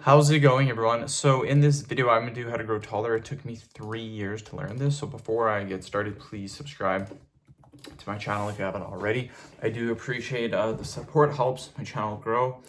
How's it going, everyone? So in this video, I'm gonna do how to grow taller. It took me 3 years to learn this. So before I get started, please subscribe to my channel if you haven't already. I do appreciate the support, helps my channel grow.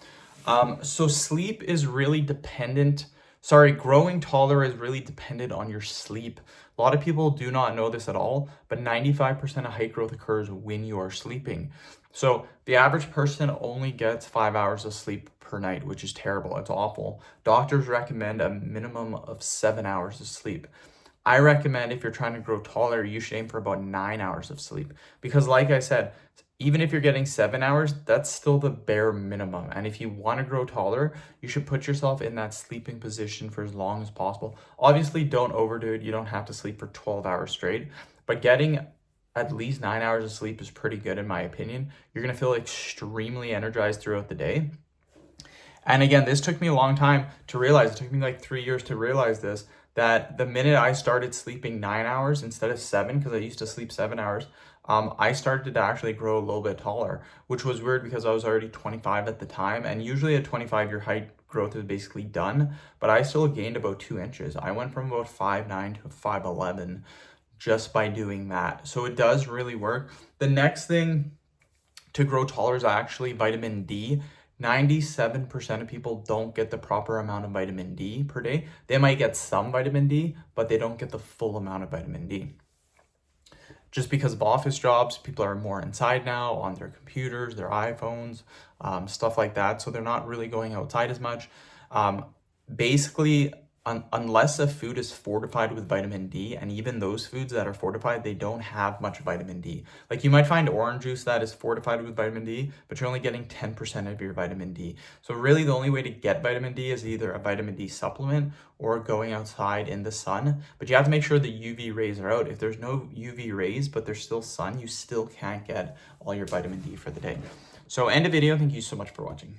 So sleep is really dependent. Growing taller is really dependent on your sleep. A lot of people do not know this at all, but 95% of height growth occurs when you are sleeping. So the average person only gets 5 hours of sleep per night, which is terrible. It's awful. Doctors recommend a minimum of 7 hours of sleep. I recommend if you're trying to grow taller, you should aim for about 9 hours of sleep. Because like I said, even if you're getting 7 hours, that's still the bare minimum. And if you want to grow taller, you should put yourself in that sleeping position for as long as possible. Obviously, don't overdo it. You don't have to sleep for 12 hours straight, but getting at least 9 hours of sleep is pretty good in my opinion. You're going to feel extremely energized throughout the day. And again, this took me a long time to realize. It took me like 3 years to realize this, that the minute I started sleeping 9 hours instead of 7, because I used to sleep 7 hours, I started to actually grow a little bit taller, which was weird because I was already 25 at the time. And usually at 25, your height growth is basically done, but I still gained about 2 inches. I went from about 5'9" to 5'11" just by doing that. So it does really work. The next thing to grow taller is actually vitamin D. 97% of people don't get the proper amount of vitamin D per day. They might get some vitamin D, but they don't get the full amount of vitamin D. Just because of office jobs, people are more inside now on their computers, their iPhones, stuff like that. So they're not really going outside as much. Basically, unless a food is fortified with vitamin D, and even those foods that are fortified, they don't have much vitamin D. Like you might find orange juice that is fortified with vitamin D, but you're only getting 10% of your vitamin D. So really the only way to get vitamin D is either a vitamin D supplement or going outside in the sun. But you have to make sure the UV rays are out. If there's no UV rays, but there's still sun, you still can't get all your vitamin D for the day. So end of video. Thank you so much for watching.